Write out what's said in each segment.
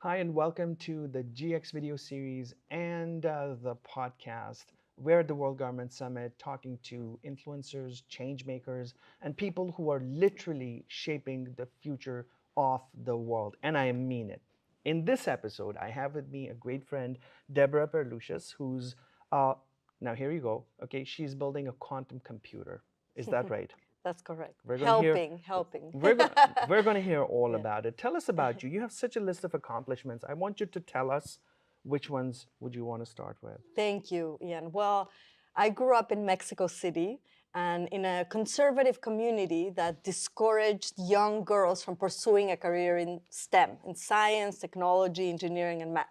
Hi, and welcome to the GX video series and the podcast. We're at the World Government Summit talking to influencers, change makers, and people who are literally shaping the future of the world. And I mean it. In this episode, I have with me a great friend, Deborah Berlucius, who's uh, now here you go. Okay, she's building a quantum computer. Is that right? That's correct. We're going to hear Helping. we're going to hear all Yeah. about it. Tell us about you. You have such a list of accomplishments. I want you to tell us which ones would you want to start with. Thank you, Ian. Well, I grew up in Mexico City and in a conservative community that discouraged young girls from pursuing a career in STEM, in science, technology, engineering, and math.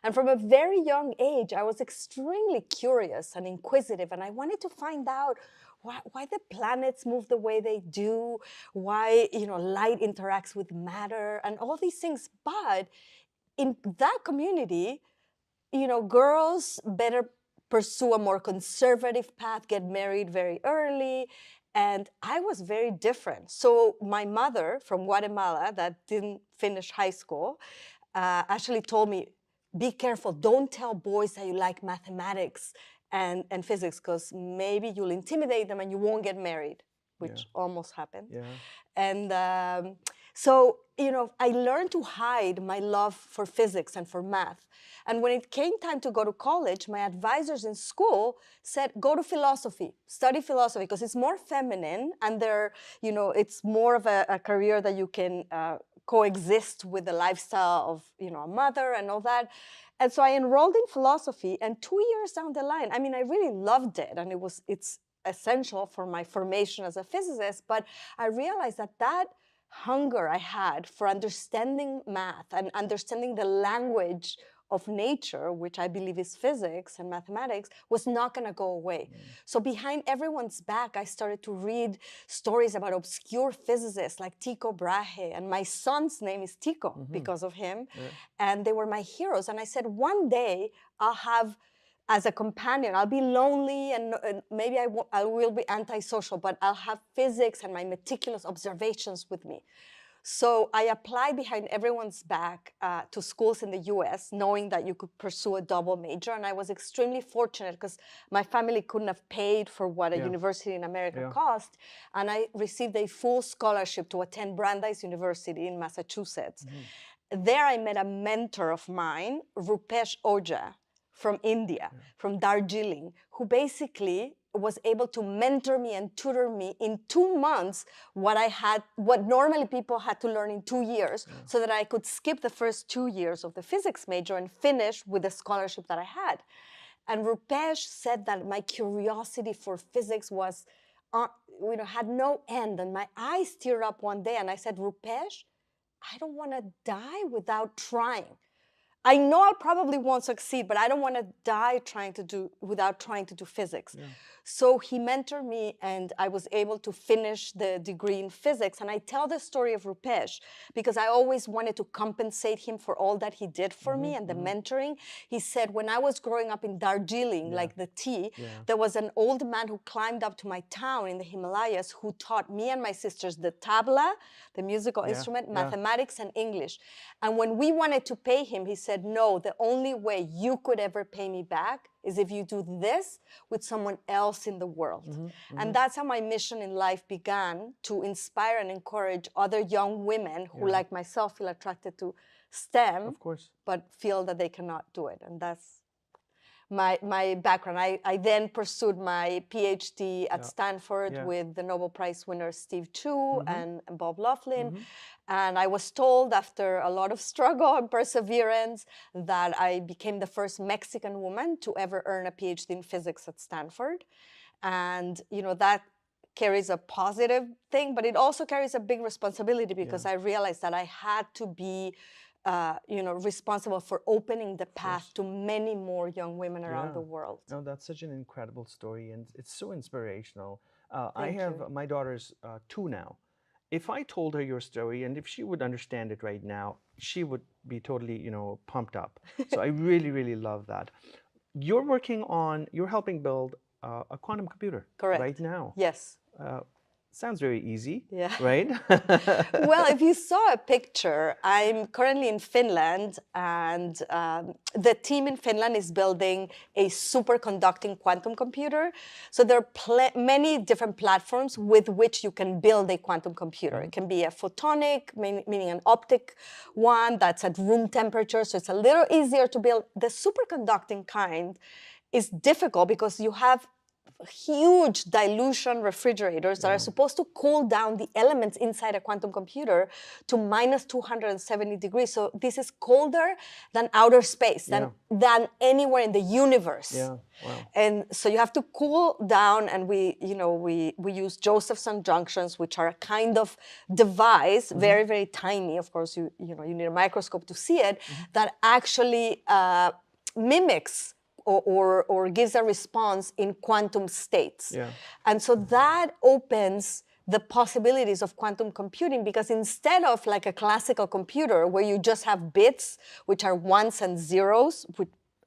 And from a very young age, I was extremely curious and inquisitive, and I wanted to find out why the planets move the way they do, why light interacts with matter, and all these things. But in that community, girls better pursue a more conservative path, get married very early. And I was very different. So my mother from Guatemala that didn't finish high school actually told me, be careful, don't tell boys that you like mathematics and physics, because maybe you'll intimidate them and you won't get married, which almost happened. Yeah. And so, I learned to hide my love for physics and for math. And when it came time to go to college, my advisors in school said, go to philosophy, study philosophy, because it's more feminine and it's more of a career that you can coexist with the lifestyle of, a mother and all that. And so I enrolled in philosophy, and 2 years down the line, I mean, I really loved it, and it's essential for my formation as a physicist, but I realized that hunger I had for understanding math and understanding the language of nature, which I believe is physics and mathematics, was not going to go away. So behind everyone's back, I started to read stories about obscure physicists like Tycho Brahe, and my son's name is Tycho because of him, and they were my heroes. And I said, one day I'll have, as a companion, I'll be lonely and maybe I will be antisocial, but I'll have physics and my meticulous observations with me. So I applied behind everyone's back to schools in the US, knowing that you could pursue a double major. And I was extremely fortunate because my family couldn't have paid for what a university in America cost. And I received a full scholarship to attend Brandeis University in Massachusetts. There I met a mentor of mine, Rupesh Oja, from India, from Darjeeling, who basically was able to mentor me and tutor me in 2 months what normally people had to learn in 2 years, so that I could skip the first 2 years of the physics major and finish with the scholarship that I had. And Rupesh said that my curiosity for physics was, had no end. And my eyes teared up one day, and I said, Rupesh, I don't want to die without trying. I know I probably won't succeed, but I don't want to die without trying to do physics. So he mentored me, and I was able to finish the degree in physics. And I tell the story of Rupesh because I always wanted to compensate him for all that he did for me and the mentoring. He said, when I was growing up in Darjeeling, like the tea, there was an old man who climbed up to my town in the Himalayas who taught me and my sisters the tabla, the musical instrument, mathematics, and English. And when we wanted to pay him, he said, no, the only way you could ever pay me back is if you do this with someone else in the world. And that's how my mission in life began, to inspire and encourage other young women who, like myself, feel attracted to STEM, Of course. but feel that they cannot do it. And that's my background. I then pursued my PhD at Stanford with the Nobel Prize winner Steve Chu and Bob Laughlin. And I was told, after a lot of struggle and perseverance, that I became the first Mexican woman to ever earn a PhD in physics at Stanford. And that carries a positive thing, but it also carries a big responsibility, because I realized that I had to be responsible for opening the path to many more young women around the world. No, that's such an incredible story, and it's so inspirational. Thank you. My daughter's 2 now. If I told her your story, and if she would understand it right now, she would be totally, pumped up. So I really, really love that. You're helping build a quantum computer Correct. right now. Yes. Sounds very easy, Yeah. right? Well, if you saw a picture, I'm currently in Finland, and the team in Finland is building a superconducting quantum computer. So there are many different platforms with which you can build a quantum computer. It can be a photonic, meaning an optic one that's at room temperature, so it's a little easier to build. The superconducting kind is difficult because you have huge dilution refrigerators that are supposed to cool down the elements inside a quantum computer to minus 270 degrees. So this is colder than outer space, than anywhere in the universe. Yeah, wow. And so you have to cool down, and we use Josephson junctions, which are a kind of device, very, very tiny. Of course, you need a microscope to see it, that actually mimics or gives a response in quantum states. Yeah. And so that opens the possibilities of quantum computing, because instead of like a classical computer where you just have bits, which are ones and zeros,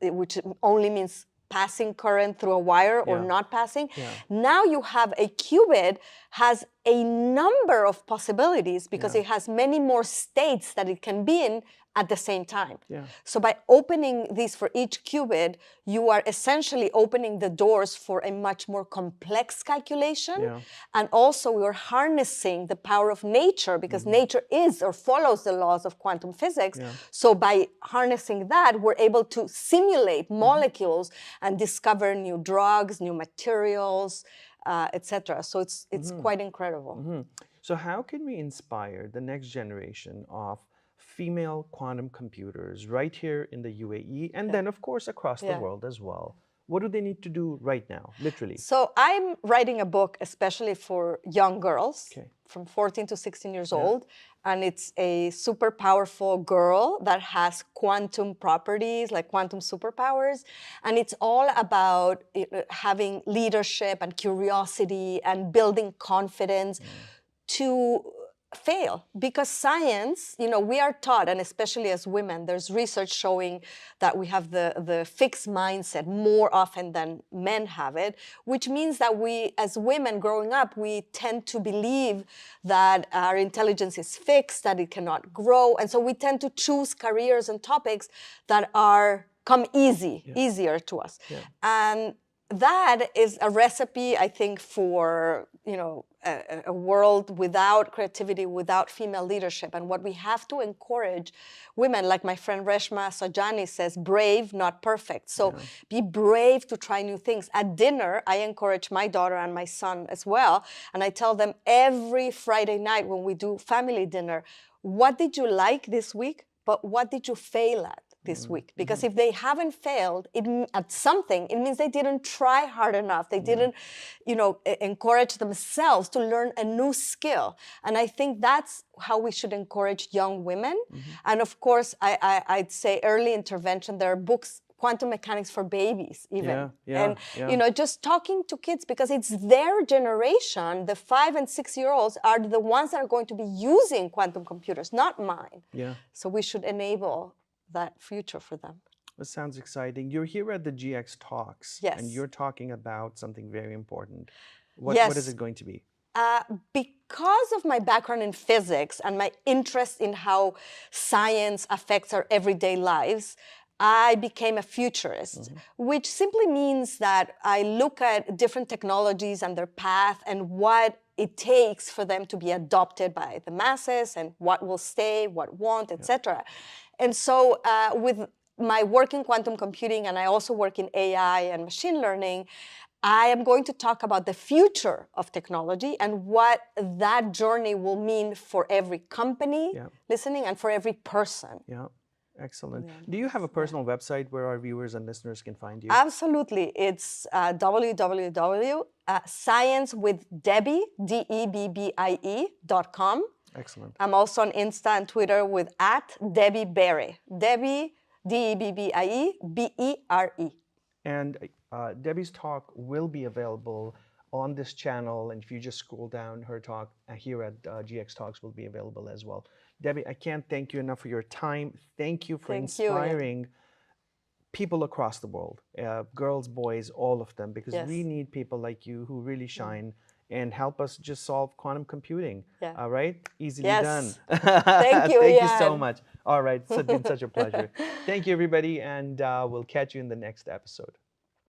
which only means passing current through a wire or not passing, now you have a qubit has a number of possibilities because it has many more states that it can be in at the same time. So by opening these for each qubit, you are essentially opening the doors for a much more complex calculation. And also we're harnessing the power of nature, because nature is or follows the laws of quantum physics. So by harnessing that, we're able to simulate molecules and discover new drugs, new materials, etc. So it's quite incredible. So how can we inspire the next generation of female quantum computers right here in the UAE, and then of course across the world as well? What do they need to do right now, literally? So I'm writing a book especially for young girls from 14 to 16 years old. And it's a super powerful girl that has quantum properties, like quantum superpowers. And it's all about having leadership and curiosity and building confidence to fail, because science, we are taught, and especially as women, there's research showing that we have the fixed mindset more often than men have it, which means that we, as women growing up, we tend to believe that our intelligence is fixed, that it cannot grow. And so we tend to choose careers and topics that come easier to us. And that is a recipe, I think, for a world without creativity, without female leadership. And what we have to encourage women, like my friend Reshma Sajani says, brave, not perfect. So be brave to try new things. At dinner, I encourage my daughter and my son as well. And I tell them every Friday night when we do family dinner, what did you like this week? But what did you fail at this week? Because if they haven't failed at something, it means they didn't try hard enough. They didn't, encourage themselves to learn a new skill. And I think that's how we should encourage young women. And of course, I'd say early intervention. There are books, Quantum Mechanics for Babies, even. And, just talking to kids, because it's their generation, the 5 and 6 year olds are the ones that are going to be using quantum computers, not mine. So we should enable that future for them. That sounds exciting. You're here at the GX Talks, and you're talking about something very important. What is it going to be? Because of my background in physics and my interest in how science affects our everyday lives, I became a futurist, which simply means that I look at different technologies and their path and what it takes for them to be adopted by the masses, and what will stay, what won't, etc. And so with my work in quantum computing, and I also work in AI and machine learning, I am going to talk about the future of technology and what that journey will mean for every company listening and for every person. Excellent. Do you have a personal website where our viewers and listeners can find you? Absolutely. It's www.sciencewithdebbie, DEBBIE.com. Excellent. I'm also on Insta and Twitter with @DebbieBere. Debbie, DEBBIE, BERE. And Debbie's talk will be available on this channel. And if you just scroll down, her talk here at GX Talks will be available as well. Debbie, I can't thank you enough for your time. Thank you for inspiring people across the world, girls, boys, all of them, because we need people like you who really shine and help us just solve quantum computing. Yeah. All right? Easily done. Yes. Thank you, Thank you so Ian. much. All right. It's been such a pleasure. Thank you, everybody, and we'll catch you in the next episode.